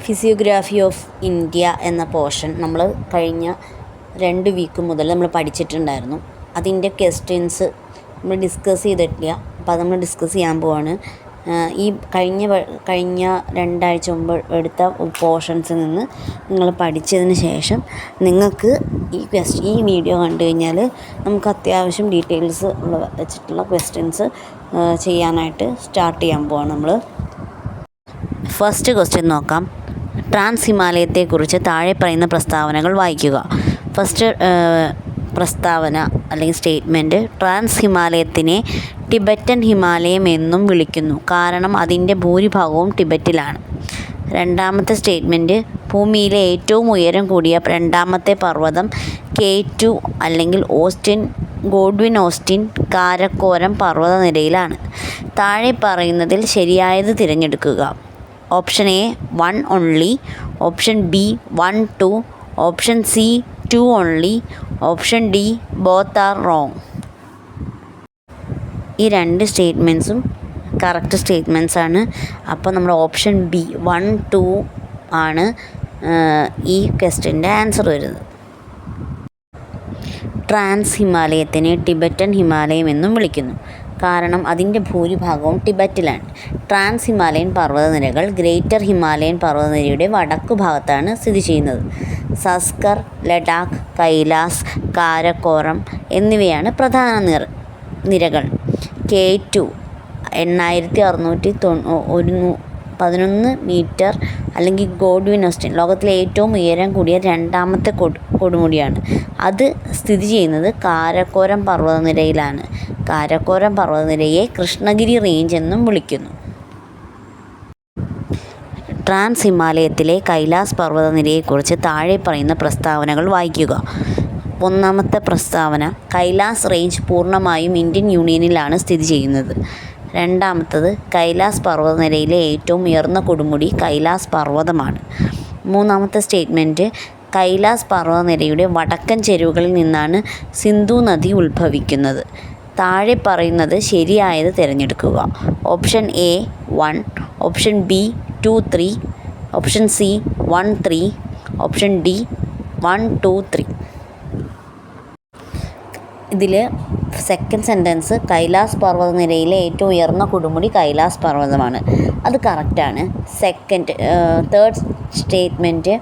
Physiography of India എന്ന portion നമ്മൾ കഴിഞ്ഞ 2 വീക്ക് മുതൽ നമ്മൾ പഠിച്ചിട്ടുണ്ടായിരുന്നു. അതിൻ്റെ ക്വസ്റ്റ്യൻസ് നമ്മൾ ഡിസ്കസ് ചെയ്തിട്ടില്ല. അപ്പോൾ അത് നമ്മൾ ഡിസ്കസ് ചെയ്യാൻ പോവാണ്. ഈ കഴിഞ്ഞ 2 ആഴ്ച മുമ്പ് എടുത്ത പോർഷൻസിൽ നിന്ന് നിങ്ങൾ പഠിച്ചതിന് ശേഷം നിങ്ങൾക്ക് ഈ വീഡിയോ കണ്ടു കഴിഞ്ഞാൽ നമുക്ക് അത്യാവശ്യം ഡീറ്റെയിൽസ് വെച്ചിട്ടുള്ള ക്വസ്റ്റ്യൻസ് ചെയ്യാനായിട്ട് സ്റ്റാർട്ട് ചെയ്യാൻ പോവാണ് നമ്മൾ. ഫസ്റ്റ് ക്വസ്റ്റ്യൻ നോക്കാം. ട്രാൻസ് ഹിമാലയത്തെക്കുറിച്ച് താഴെ പറയുന്ന പ്രസ്താവനകൾ വായിക്കുക. ഫസ്റ്റ് പ്രസ്താവന അല്ലെങ്കിൽ സ്റ്റേറ്റ്മെൻറ്റ്: ട്രാൻസ് ഹിമാലയത്തിനെ ടിബറ്റൻ ഹിമാലയം എന്നും വിളിക്കുന്നു, കാരണം അതിൻ്റെ ഭൂരിഭാഗവും ടിബറ്റിലാണ്. രണ്ടാമത്തെ സ്റ്റേറ്റ്മെൻറ്റ്: ഭൂമിയിലെ ഏറ്റവും ഉയരം കൂടിയ രണ്ടാമത്തെ പർവ്വതം K2 അല്ലെങ്കിൽ ഗോഡ്വിൻ ഓസ്റ്റിൻ കാരക്കോരം പർവ്വതനിരയിലാണ്. താഴെ പറയുന്നതിൽ ശരിയായത് തിരഞ്ഞെടുക്കുക. Option A 1 only, option B 1, 2, option C 2 only, option D both are wrong. ഈ 2 സ്റ്റേറ്റ്മെൻറ്റ്സും കറക്റ്റ് സ്റ്റേറ്റ്മെൻറ്റ്സ് ആണ്. അപ്പോൾ നമ്മുടെ ഓപ്ഷൻ ബി 1, 2 ആണ് ഈ ക്വസ്റ്റ്യൻ്റെ ആൻസർ വരുന്നത്. ട്രാൻസ് ഹിമാലയത്തിനെ ടിബറ്റൻ ഹിമാലയം എന്നും വിളിക്കുന്നു, കാരണം അതിൻ്റെ ഭൂരിഭാഗവും ടിബറ്റിലാണ്. ട്രാൻസ് ഹിമാലയൻ പർവ്വതനിരകൾ ഗ്രേറ്റർ ഹിമാലയൻ പർവ്വതനിരയുടെ വടക്കു ഭാഗത്താണ് സ്ഥിതി ചെയ്യുന്നത്. സസ്കർ, ലഡാക്ക്, കൈലാസ്, കാരക്കോറം എന്നിവയാണ് പ്രധാന നിരകൾ. K2 8611 മീറ്റർ അല്ലെങ്കിൽ ഗോഡ്വിൻ ഓസ്റ്റിൻ ലോകത്തിലെ ഏറ്റവും ഉയരം കൂടിയ രണ്ടാമത്തെ കൊടുമുടിയാണ്. അത് സ്ഥിതി ചെയ്യുന്നത് കാരക്കോരം പർവ്വതനിരയിലാണ്. കാരക്കോരം പർവ്വതനിരയെ കൃഷ്ണഗിരി റേഞ്ച് എന്നും വിളിക്കുന്നു. ട്രാൻസ് ഹിമാലയത്തിലെ കൈലാസ് പർവ്വതനിരയെക്കുറിച്ച് താഴെ പറയുന്ന പ്രസ്താവനകൾ വായിക്കുക. ഒന്നാമത്തെ പ്രസ്താവന: കൈലാസ് റേഞ്ച് പൂർണ്ണമായും ഇന്ത്യൻ യൂണിയനിലാണ് സ്ഥിതി ചെയ്യുന്നത്. രണ്ടാമത്തത്: കൈലാസ് പർവ്വതനിരയിലെ ഏറ്റവും ഉയർന്ന കൊടുമുടി കൈലാസ് പർവ്വതമാണ്. മൂന്നാമത്തെ സ്റ്റേറ്റ്മെൻറ്റ്: കൈലാസ് പർവ്വതനിരയുടെ വടക്കൻ ചെരുവുകളിൽ നിന്നാണ് സിന്ധു നദി ഉത്ഭവിക്കുന്നത്. താഴെ പറയുന്നത് ശരിയായത് തിരഞ്ഞെടുക്കുക. Option A 1, option B 2, 3, option C 1, 3, option D 1, 2, 3. ഇതിൽ സെക്കൻഡ് സെൻറ്റൻസ് കൈലാസ് പർവ്വതനിരയിലെ ഏറ്റവും ഉയർന്ന കൊടുമുടി കൈലാസ് പർവ്വതമാണ്, അത് കറക്റ്റാണ്. തേർഡ് സ്റ്റേറ്റ്മെൻറ്റ്: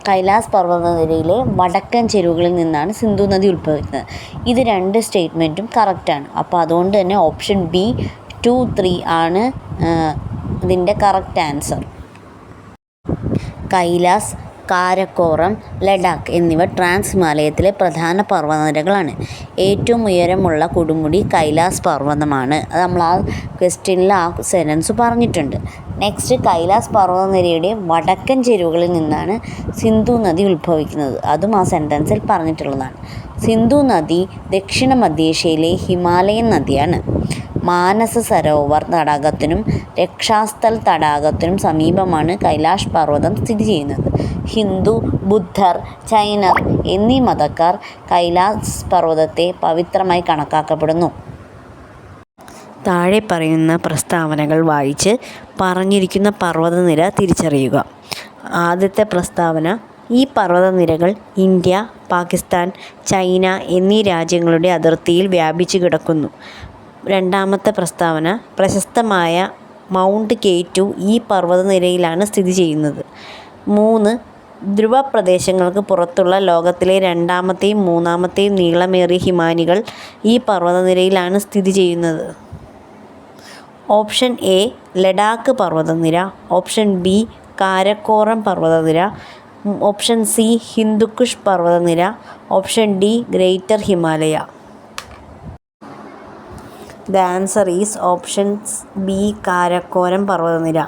കൈലാസ് പർവ്വതനിരയിലെ വടക്കൻ ചെരുവുകളിൽ നിന്നാണ് സിന്ധു നദി ഉത്ഭവിക്കുന്നത്. ഇത് 2 സ്റ്റേറ്റ്മെൻറ്റും കറക്റ്റാണ്. അപ്പോൾ അതുകൊണ്ട് തന്നെ ഓപ്ഷൻ ബി 2, 3 ആണ് ഇതിൻ്റെ കറക്റ്റ് ആൻസർ. കൈലാസ്, കാരക്കോറം, ലഡാക്ക് എന്നിവ ട്രാൻസ് ഹിമാലയത്തിലെ പ്രധാന പർവ്വതനിരകളാണ്. ഏറ്റവും ഉയരമുള്ള കൊടുമുടി കൈലാസ് പർവ്വതമാണ്. അത് നമ്മൾ ആ ക്വസ്റ്റ്യനിൽ ആ സെൻറ്റൻസ് പറഞ്ഞിട്ടുണ്ട്. നെക്സ്റ്റ്, കൈലാസ് പർവ്വതനിരയുടെ വടക്കൻ ചെരുവുകളിൽ നിന്നാണ് സിന്ധു നദി ഉത്ഭവിക്കുന്നത്. അതും ആ സെൻറ്റൻസിൽ പറഞ്ഞിട്ടുള്ളതാണ്. സിന്ധു നദി ദക്ഷിണ മധ്യേഷ്യയിലെ ഹിമാലയൻ നദിയാണ്. മാനസ സരോവർ തടാകത്തിനും രക്ഷാസ്ഥൽ തടാകത്തിനും സമീപമാണ് കൈലാഷ് പർവ്വതം സ്ഥിതി ചെയ്യുന്നത്. ഹിന്ദു, ബുദ്ധർ, ജൈനർ എന്നീ മതക്കാർ കൈലാസ് പർവ്വതത്തെ പവിത്രമായി കണക്കാക്കപ്പെടുന്നു. താഴെ പറയുന്ന പ്രസ്താവനകൾ വായിച്ച് പറഞ്ഞിരിക്കുന്ന പർവ്വതനിര തിരിച്ചറിയുക. ആദ്യത്തെ പ്രസ്താവന: ഈ പർവ്വതനിരകൾ ഇന്ത്യ, പാകിസ്ഥാൻ, ചൈന എന്നീ രാജ്യങ്ങളുടെ അതിർത്തിയിൽ വ്യാപിച്ചു കിടക്കുന്നു. രണ്ടാമത്തെ പ്രസ്താവന: പ്രശസ്തമായ മൗണ്ട് K2 ഈ പർവ്വതനിരയിലാണ് സ്ഥിതി ചെയ്യുന്നത്. 3. ധ്രുവപ്രദേശങ്ങൾക്ക് പുറത്തുള്ള ലോകത്തിലെ രണ്ടാമത്തെയും മൂന്നാമത്തെയും നീളമേറിയ ഹിമാനികൾ ഈ പർവ്വതനിരയിലാണ് സ്ഥിതി ചെയ്യുന്നത്. ഓപ്ഷൻ എ ലഡാക്ക് പർവ്വതനിര, ഓപ്ഷൻ ബി കാരക്കോറം പർവ്വതനിര, ഓപ്ഷൻ സി ഹിന്ദുക്കുഷ് പർവ്വതനിര, option D greater Himalaya. The answer is option B Karakoram പർവ്വതനിര.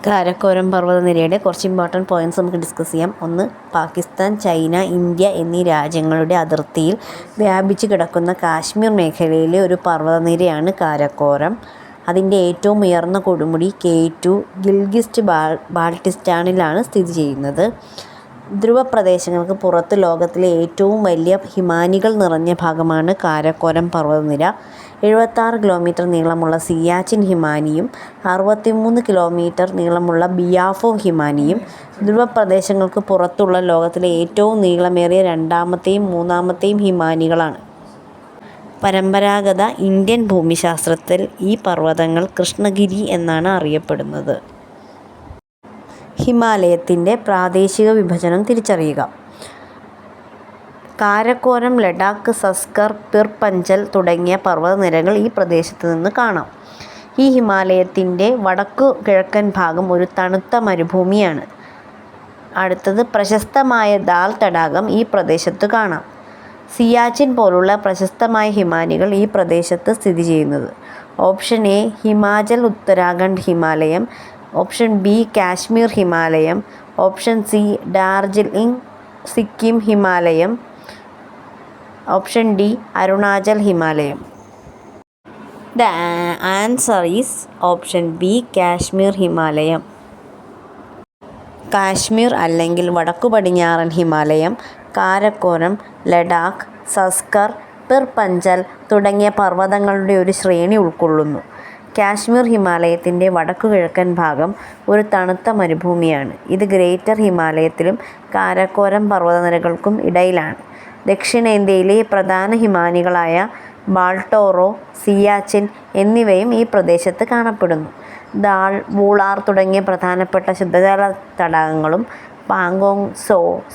കാരക്കോരം പർവ്വതനിരയുടെ കുറച്ച് ഇമ്പോർട്ടൻറ്റ് പോയിൻറ്റ്സ് നമുക്ക് ഡിസ്കസ് ചെയ്യാം. 1. പാകിസ്ഥാൻ, ചൈന, ഇന്ത്യ എന്നീ രാജ്യങ്ങളുടെ അതിർത്തിയിൽ വ്യാപിച്ചു കിടക്കുന്ന കാശ്മീർ മേഖലയിലെ ഒരു പർവ്വതനിരയാണ് കാരക്കോരം. അതിൻ്റെ ഏറ്റവും ഉയർന്ന കൊടുമുടി K2 ഗിൽഗിസ്റ്റ് ബാൾട്ടിസ്റ്റാനിലാണ് സ്ഥിതി ചെയ്യുന്നത്. ധ്രുവപ്രദേശങ്ങൾക്ക് പുറത്ത് ലോകത്തിലെ ഏറ്റവും വലിയ ഹിമാനികൾ നിറഞ്ഞ ഭാഗമാണ് കാരക്കോരം പർവ്വതനിര. 76 കിലോമീറ്റർ നീളമുള്ള സിയാച്ചിൻ ഹിമാനിയും 63 കിലോമീറ്റർ നീളമുള്ള ബിയാഫോ ഹിമാനിയും ധ്രുവപ്രദേശങ്ങൾക്ക് പുറത്തുള്ള ലോകത്തിലെ ഏറ്റവും നീളമേറിയ രണ്ടാമത്തെയും മൂന്നാമത്തെയും ഹിമാനികളാണ്. പരമ്പരാഗത ഇന്ത്യൻ ഭൂമിശാസ്ത്രത്തിൽ ഈ പർവ്വതങ്ങൾ കൃഷ്ണഗിരി എന്നാണ് അറിയപ്പെടുന്നത്. ഹിമാലയത്തിൻ്റെ പ്രാദേശിക വിഭജനം തിരിച്ചറിയുക. കാരക്കോരം, ലഡാക്ക്, സസ്കർ, പിർ പഞ്ചൽ തുടങ്ങിയ പർവ്വതനിരകൾ ഈ പ്രദേശത്ത് നിന്ന് കാണാം. ഈ ഹിമാലയത്തിൻ്റെ വടക്കു കിഴക്കൻ ഭാഗം ഒരു തണുത്ത മരുഭൂമിയാണ്. അടുത്തത് പ്രശസ്തമായ ദാൽ തടാകം ഈ പ്രദേശത്ത് കാണാം. സിയാച്ചിൻ പോലുള്ള പ്രശസ്തമായ ഹിമാനികൾ ഈ പ്രദേശത്ത് സ്ഥിതി ചെയ്യുന്നത്. ഓപ്ഷൻ എ ഹിമാചൽ ഉത്തരാഖണ്ഡ് ഹിമാലയം, ഓപ്ഷൻ ബി കാശ്മീർ ഹിമാലയം, ഓപ്ഷൻ സി ഡാർജിലിംഗ് സിക്കിം ഹിമാലയം, ഓപ്ഷൻ ഡി അരുണാചൽ ഹിമാലയം. The answer is option B Kashmir ഹിമാലയം. കാശ്മീർ അല്ലെങ്കിൽ വടക്കു പടിഞ്ഞാറൻ ഹിമാലയം കാരക്കോരം, ലഡാക്ക്, സസ്കർ, പിർ പഞ്ചൽ തുടങ്ങിയ പർവ്വതങ്ങളുടെ ഒരു ശ്രേണി ഉൾക്കൊള്ളുന്നു. കാശ്മീർ ഹിമാലയത്തിൻ്റെ വടക്കു കിഴക്കൻ ഭാഗം ഒരു തണുത്ത മരുഭൂമിയാണ്. ഇത് ഗ്രേറ്റർ ഹിമാലയത്തിലും കാരക്കോരം പർവ്വതനിരകൾക്കും ഇടയിലാണ്. ദക്ഷിണേന്ത്യയിലെ പ്രധാന ഹിമാനികളായ ബാൾട്ടോറോ, സിയാച്ചിൻ എന്നിവയും ഈ പ്രദേശത്ത് കാണപ്പെടുന്നു. ദാൾ, വൂളാർ തുടങ്ങിയ പ്രധാനപ്പെട്ട ശുദ്ധജല തടാകങ്ങളും പാങ്കോങ്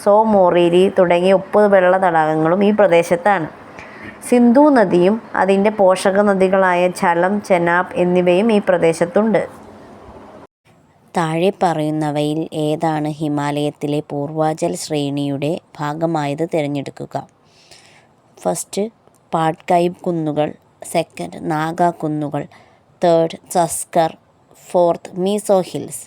സോ മോറീരി തുടങ്ങിയ ഉപ്പുവെള്ള തടാകങ്ങളും ഈ പ്രദേശത്താണ്. സിന്ധു നദിയും അതിൻ്റെ പോഷക നദികളായ ഝലം, ചെനാബ് എന്നിവയും ഈ പ്രദേശത്തുണ്ട്. താഴെ പറയുന്നവയിൽ ഏതാണ് ഹിമാലയത്തിലെ പൂർവാചൽ ശ്രേണിയുടെ ഭാഗമായത് തിരഞ്ഞെടുക്കുക. ഫസ്റ്റ് പാട്കായ് കുന്നുകൾ, സെക്കൻഡ് നാഗ കുന്നുകൾ, third Zanskar, fourth Mizo hills.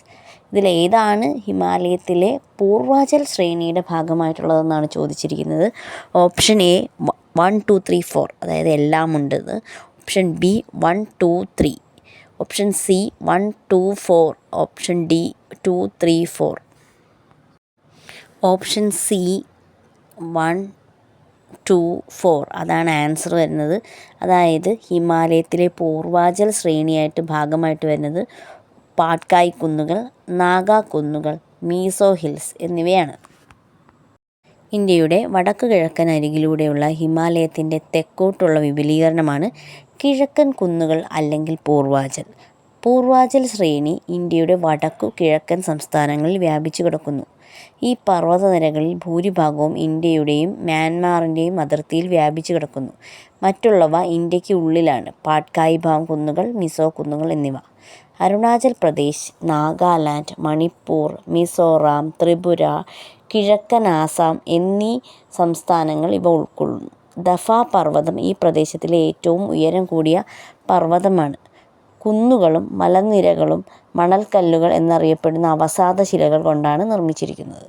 ഇതിലേതാണ് ഹിമാലയത്തിലെ പൂർവാചൽ ശ്രേണിയുടെ ഭാഗമായിട്ടുള്ളതെന്നാണ് ചോദിച്ചിരിക്കുന്നത്. ഓപ്ഷൻ എ 1, 2, 3, 4 അതായത് എല്ലാം ഉണ്ടെന്ന്. Option B 1, 2, 3, option C 1, 2, 4, option D 2, 3, 4. Option C 1, 2, 4 അതാണ് ആൻസർ വരുന്നത്. അതായത് ഹിമാലയത്തിലെ പൂർവാചൽ ശ്രേണിയായിട്ട് ഭാഗമായിട്ട് വരുന്നത് പാട്കായ് കുന്നുകൾ, നാഗ കുന്നുകൾ, മീസോ ഹിൽസ് എന്നിവയാണ്. ഇന്ത്യയുടെ വടക്ക് കിഴക്കൻ അരികിലൂടെയുള്ള ഹിമാലയത്തിൻ്റെ തെക്കോട്ടുള്ള വിപുലീകരണമാണ് കിഴക്കൻ കുന്നുകൾ അല്ലെങ്കിൽ പൂർവാചൽ. പൂർവാചൽ ശ്രേണി ഇന്ത്യയുടെ വടക്കു കിഴക്കൻ സംസ്ഥാനങ്ങളിൽ വ്യാപിച്ചു കിടക്കുന്നു. ഈ പർവ്വതനിരകളിൽ ഭൂരിഭാഗവും ഇന്ത്യയുടെയും മ്യാൻമാറിൻ്റെയും അതിർത്തിയിൽ വ്യാപിച്ചു കിടക്കുന്നു. മറ്റുള്ളവ ഇന്ത്യക്ക് ഉള്ളിലാണ്. പാട്കായ് കുന്നുകൾ, മിസോ കുന്നുകൾ എന്നിവ. അരുണാചൽ പ്രദേശ്, നാഗാലാൻഡ്, മണിപ്പൂർ, മിസോറാം, ത്രിപുര, കിഴക്കൻ ആസാം എന്നീ സംസ്ഥാനങ്ങൾ ഇവ ഉൾക്കൊള്ളുന്നു. ദഫ പർവ്വതം ഈ പ്രദേശത്തിലെ ഏറ്റവും ഉയരം കൂടിയ പർവ്വതമാണ്. കുന്നുകളും മലനിരകളും മണൽക്കല്ലുകൾ എന്നറിയപ്പെടുന്ന അവസാദ ശിലകൾ കൊണ്ടാണ് നിർമ്മിച്ചിരിക്കുന്നത്.